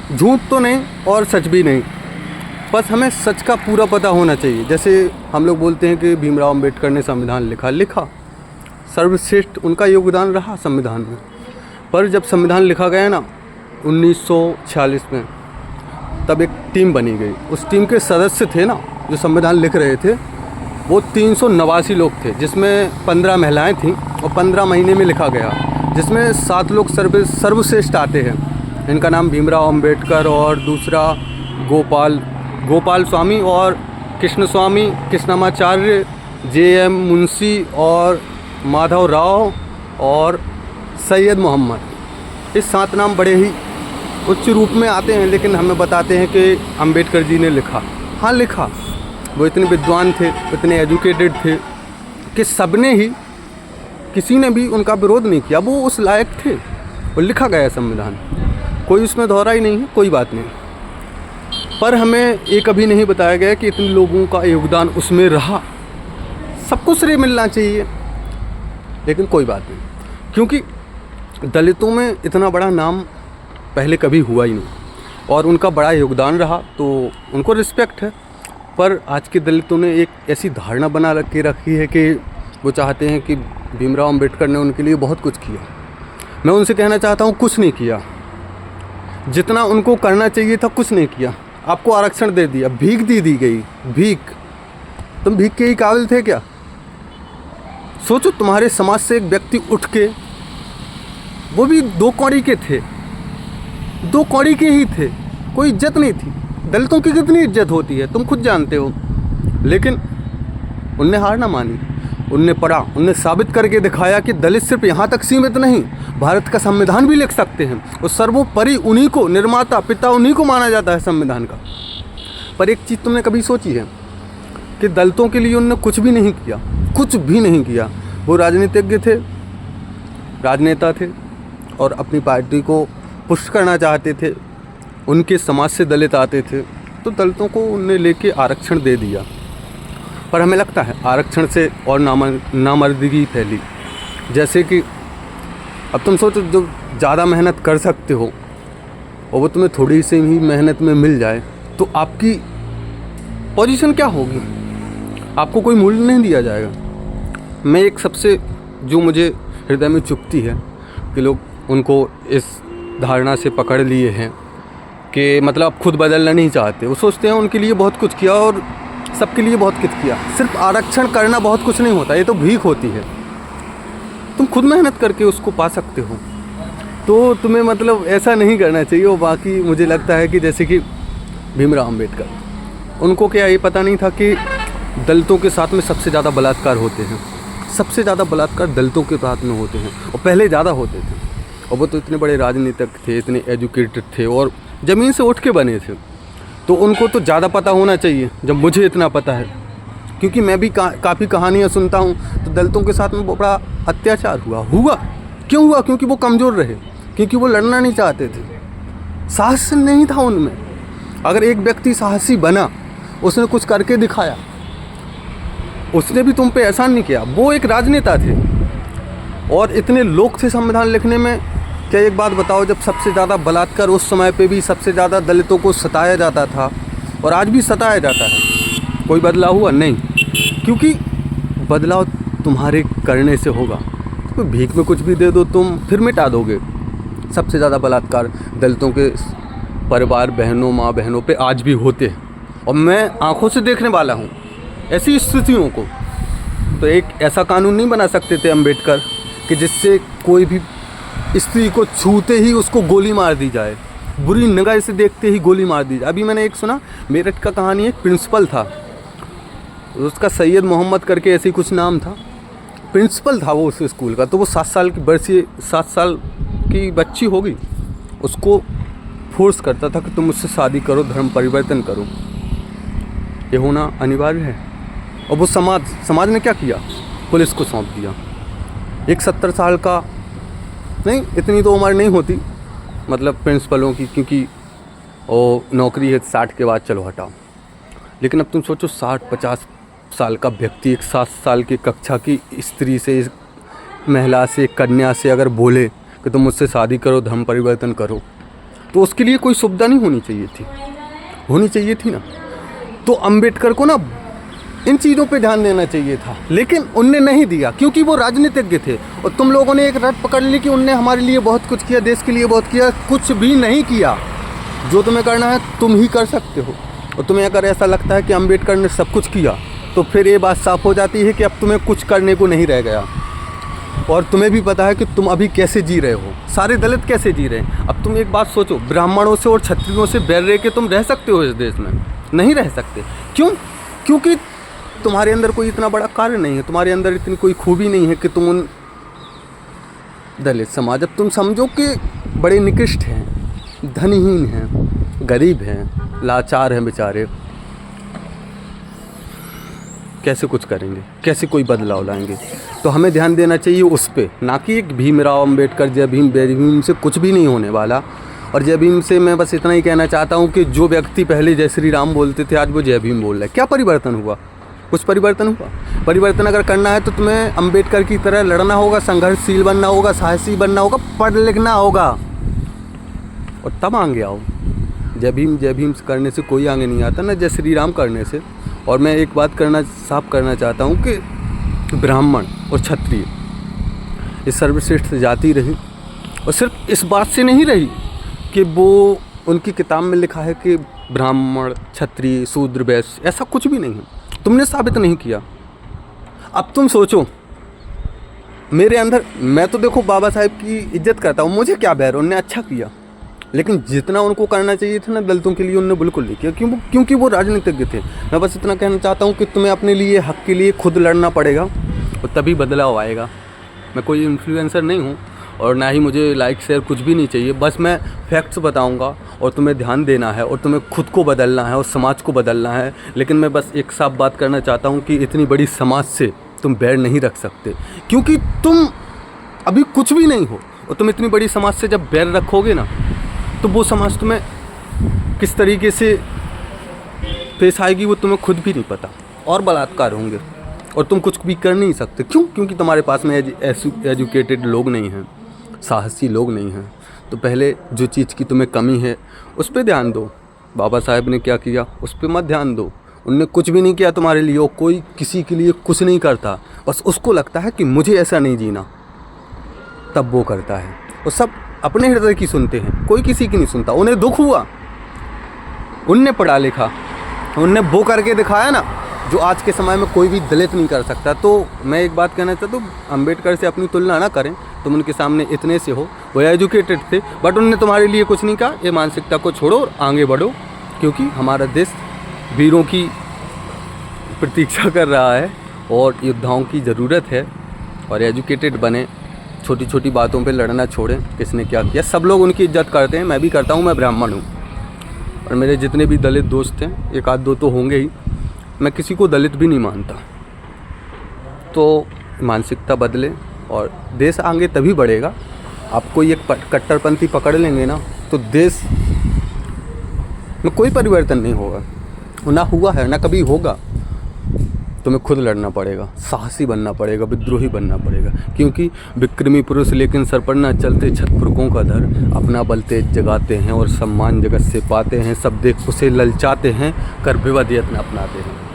झूठ तो नहीं और सच भी नहीं, बस हमें सच का पूरा पता होना चाहिए। जैसे हम लोग बोलते हैं कि भीमराव अंबेडकर ने संविधान लिखा, सर्वश्रेष्ठ उनका योगदान रहा संविधान में। पर जब संविधान लिखा गया ना 1946 में, तब एक टीम बनी गई। उस टीम के सदस्य थे ना जो संविधान लिख रहे थे, वो 389 लोग थे, जिसमें 15 महिलाएं थीं और 15 महीने में लिखा गया, जिसमें 7 लोग सर्वश्रेष्ठ आते हैं। इनका नाम भीमराव अंबेडकर और दूसरा गोपाल स्वामी और कृष्ण स्वामी, कृष्णमाचार्य, JM मुंशी और माधव राव और सैयद मोहम्मद। ये 7 नाम बड़े ही उच्च रूप में आते हैं, लेकिन हमें बताते हैं कि अंबेडकर जी ने लिखा। हाँ लिखा, वो इतने विद्वान थे, इतने एजुकेटेड थे कि सबने ही, किसी ने भी उनका विरोध नहीं किया। वो उस लायक थे, वो लिखा गया संविधान, कोई उसमें दोहरा ही नहीं है, कोई बात नहीं। पर हमें ये कभी नहीं बताया गया कि इतने लोगों का योगदान उसमें रहा। सबको श्रेय मिलना चाहिए, लेकिन कोई बात नहीं, क्योंकि दलितों में इतना बड़ा नाम पहले कभी हुआ ही नहीं और उनका बड़ा योगदान रहा, तो उनको रिस्पेक्ट है। पर आज के दलितों ने एक ऐसी धारणा बना के रखी है कि वो चाहते हैं कि भीमराव अंबेडकर ने उनके लिए बहुत कुछ किया। मैं उनसे कहना चाहता हूँ, कुछ नहीं किया। जितना उनको करना चाहिए था कुछ नहीं किया। आपको आरक्षण दे दिया, भीख दी गई, भीख। तुम भीख के ही काबिल थे क्या? सोचो, तुम्हारे समाज से एक व्यक्ति उठ के, वो भी 2 कौड़ी के थे, 2 कौड़ी के ही थे, कोई इज्जत नहीं थी। दलितों की कितनी इज्जत होती है तुम खुद जानते हो, लेकिन उनने हार ना मानी, उनने पढ़ा, उनने साबित करके दिखाया कि दलित सिर्फ यहाँ तक सीमित नहीं, भारत का संविधान भी लिख सकते हैं। और सर्वोपरि उन्हीं को, निर्माता पिता उन्हीं को माना जाता है संविधान का। पर एक चीज़ तुमने कभी सोची है कि दलितों के लिए उन्होंने कुछ भी नहीं किया, कुछ भी नहीं किया। वो राजनीतिज्ञ थे, राजनेता थे और अपनी पार्टी को पुश करना चाहते थे। उनके समाज से दलित आते थे, तो दलितों को उनने लेके आरक्षण दे दिया। पर हमें लगता है आरक्षण से और नामर्दगी फैली। जैसे कि अब तुम सोचो, जो ज़्यादा मेहनत कर सकते हो और वो तुम्हें थोड़ी सी ही मेहनत में मिल जाए, तो आपकी पोजीशन क्या होगी? आपको कोई मूल्य नहीं दिया जाएगा। मैं एक सबसे जो मुझे हृदय में चुभती है कि लोग उनको इस धारणा से पकड़ लिए हैं कि मतलब खुद बदलना नहीं चाहते। वो सोचते हैं उनके लिए बहुत कुछ किया और सबके लिए बहुत कुछ किया। सिर्फ आरक्षण करना बहुत कुछ नहीं होता, ये तो भीख होती है। तुम खुद मेहनत करके उसको पा सकते हो, तो तुम्हें मतलब ऐसा नहीं करना चाहिए। और बाकी मुझे लगता है कि जैसे कि भीमराव अंबेडकर, उनको क्या ये पता नहीं था कि दलितों के साथ में सबसे ज़्यादा बलात्कार होते हैं, सबसे ज़्यादा बलात्कार दलितों के साथ में होते हैं और पहले ज़्यादा होते थे। और वो तो इतने बड़े राजनीतिक थे, इतने एजुकेटेड थे और ज़मीन से उठ के बने थे, तो उनको तो ज़्यादा पता होना चाहिए जब मुझे इतना पता है। क्योंकि मैं भी काफ़ी कहानियाँ सुनता हूँ, तो दलितों के साथ में बड़ा अत्याचार हुआ। क्यों हुआ? क्योंकि वो कमज़ोर रहे, क्योंकि वो लड़ना नहीं चाहते थे, साहस नहीं था उनमें। अगर एक व्यक्ति साहसी बना, उसने कुछ करके दिखाया, उसने भी तुम पे एहसान नहीं किया। वो एक राजनेता थे और इतने लोग थे संविधान लिखने में। क्या एक बात बताओ, जब सबसे ज़्यादा बलात्कार उस समय पे भी सबसे ज़्यादा दलितों को सताया जाता था और आज भी सताया जाता है, कोई बदलाव हुआ? नहीं। क्योंकि बदलाव तुम्हारे करने से होगा। तो भीख में कुछ भी दे दो तुम, फिर मिटा दोगे। सबसे ज़्यादा बलात्कार दलितों के परिवार, बहनों, माँ बहनों पे आज भी होते हैं और मैं आंखों से देखने वाला हूँ ऐसी स्थितियों को। तो एक ऐसा कानून नहीं बना सकते थे अम्बेडकर कि जिससे कोई भी स्त्री को छूते ही उसको गोली मार दी जाए, बुरी निगाह से देखते ही गोली मार दी जाए। अभी मैंने एक सुना, मेरठ का कहानी, एक प्रिंसिपल था, उसका सैयद मोहम्मद करके ऐसी कुछ नाम था, प्रिंसिपल था वो उस स्कूल का। तो वो 7 साल की बच्ची होगी, उसको फोर्स करता था कि तुम मुझसे शादी करो, धर्म परिवर्तन करो। ये होना अनिवार्य है। और वो समाज ने क्या किया? पुलिस को सौंप दिया। एक 70 साल का, नहीं इतनी तो उम्र नहीं होती मतलब प्रिंसिपलों की, क्योंकि वो नौकरी है 60 के बाद, चलो हटाओ। लेकिन अब तुम सोचो 60-50 साल का व्यक्ति एक 7 साल की कक्षा की स्त्री से, महिला से, कन्या से अगर बोले कि तुम मुझसे शादी करो, धर्म परिवर्तन करो, तो उसके लिए कोई सुविधा नहीं होनी चाहिए थी ना। तो अंबेडकर को ना इन चीज़ों पे ध्यान देना चाहिए था, लेकिन उनने नहीं दिया क्योंकि वो राजनीतिज्ञ थे। और तुम लोगों ने एक रट पकड़ ली कि उनने हमारे लिए बहुत कुछ किया, देश के लिए बहुत किया। कुछ भी नहीं किया। जो तुम्हें करना है तुम ही कर सकते हो। और तुम्हें अगर ऐसा लगता है कि अंबेडकर ने सब कुछ किया, तो फिर ये बात साफ हो जाती है कि अब तुम्हें कुछ करने को नहीं रह गया। और तुम्हें भी पता है कि तुम अभी कैसे जी रहे हो, सारे दलित कैसे जी रहे हैं। अब तुम एक बात सोचो, ब्राह्मणों से और क्षत्रियों से बैर रह के तुम रह सकते हो इस देश में? नहीं रह सकते। क्यों? क्योंकि तुम्हारे अंदर कोई इतना बड़ा कार्य नहीं है, तुम्हारे अंदर इतनी कोई खूबी नहीं है कि तुम उन दलित समाज, अब तुम समझो कि बड़े निकृष्ट हैं, धनहीन हैं, गरीब हैं, लाचार हैं बेचारे, कैसे कुछ करेंगे, कैसे कोई बदलाव लाएंगे? तो हमें ध्यान देना चाहिए उस पे, ना कि एक भीमराव अंबेडकर जय भीम जय भीम से कुछ भी नहीं होने वाला। और जय भीम से मैं बस इतना ही कहना चाहता हूँ कि जो व्यक्ति पहले जय श्री राम बोलते थे, आज वो जय भीम बोल रहे हैं। क्या परिवर्तन हुआ? कुछ परिवर्तन हुआ? परिवर्तन अगर करना है तो तुम्हें अंबेडकर की तरह लड़ना होगा, संघर्षशील बनना होगा, साहसी बनना होगा, पढ़ लिखना होगा, और तब आगे आओ। जय भीम करने से कोई आगे नहीं आता, ना जय श्री राम करने से। और मैं एक बात साफ करना चाहता हूँ कि ब्राह्मण और क्षत्रिय ये सर्वश्रेष्ठ जाति रही, और सिर्फ इस बात से नहीं रही कि वो उनकी किताब में लिखा है कि ब्राह्मण क्षत्रिय शूद्र वैश्य, ऐसा कुछ भी नहीं है। तुमने साबित नहीं किया। अब तुम सोचो, मेरे अंदर, मैं तो देखो बाबा साहेब की इज्जत करता हूँ, मुझे क्या बैर, उनने अच्छा किया, लेकिन जितना उनको करना चाहिए था ना दलितों के लिए, उन्होंने बिल्कुल नहीं किया। क्योंकि वो राजनीतिज्ञ थे। मैं बस इतना कहना चाहता हूँ कि तुम्हें अपने लिए, हक के लिए खुद लड़ना पड़ेगा, और तभी बदलाव आएगा। मैं कोई इन्फ्लुएंसर नहीं हूँ, और ना ही मुझे लाइक शेयर कुछ भी नहीं चाहिए। बस मैं फैक्ट्स बताऊँगा, और तुम्हें ध्यान देना है, और तुम्हें खुद को बदलना है, और समाज को बदलना है। लेकिन मैं बस एक साफ बात करना चाहता हूँ कि इतनी बड़ी समाज से तुम बैर नहीं रख सकते, क्योंकि तुम अभी कुछ भी नहीं हो। और तुम इतनी बड़ी समाज से जब बैर रखोगे ना, तो वो समाज तुम्हें किस तरीके से पेश आएगी वो तुम्हें खुद भी नहीं पता, और बलात्कार होंगे, और तुम कुछ भी कर नहीं सकते। क्यों? क्योंकि तुम्हारे पास में एजुकेटेड लोग नहीं हैं, साहसी लोग नहीं हैं। तो पहले जो चीज़ की तुम्हें कमी है उस पर ध्यान दो। बाबा साहेब ने क्या किया उस पर मत ध्यान दो। उनने कुछ भी नहीं किया तुम्हारे लिए, वो कोई किसी के लिए कुछ नहीं करता। बस उसको लगता है कि मुझे ऐसा नहीं जीना, तब वो करता है। वो सब अपने हृदय की सुनते हैं, कोई किसी की नहीं सुनता। उन्हें दुख हुआ, उनने पढ़ा लिखा, उनने वो करके दिखाया ना जो आज के समय में कोई भी दलित नहीं कर सकता। तो मैं एक बात कहना चाहता हूँ, अंबेडकर से अपनी तुलना ना करें। तुम उनके सामने इतने से हो, वो एजुकेटेड थे, बट उन्होंने तुम्हारे लिए कुछ नहीं कहा। ये मानसिकता को छोड़ो और आगे बढ़ो, क्योंकि हमारा देश वीरों की प्रतीक्षा कर रहा है, और योद्धाओं की ज़रूरत है। और एजुकेटेड बने, छोटी छोटी बातों पे लड़ना छोड़ें। किसने क्या किया, सब लोग उनकी इज्जत करते हैं, मैं भी करता हूँ। मैं ब्राह्मण हूँ, और मेरे जितने भी दलित दोस्त हैं, एक आध दो तो होंगे ही, मैं किसी को दलित भी नहीं मानता। तो मानसिकता बदले और देश आगे तभी बढ़ेगा। आप कोई एक कट्टरपंथी पकड़ लेंगे ना, तो देश में कोई परिवर्तन नहीं होगा, ना हुआ है ना कभी होगा। तुम्हें खुद लड़ना पड़ेगा, साहसी बनना पड़ेगा, विद्रोही बनना पड़ेगा। क्योंकि विक्रमी पुरुष लेकिन सर पर ना चलते, छतपुरकों का धर। अपना बल तेज जगाते हैं और सम्मान जगत से पाते हैं। सब देख उसे ललचाते हैं, कर विवद यत्न अपनाते हैं।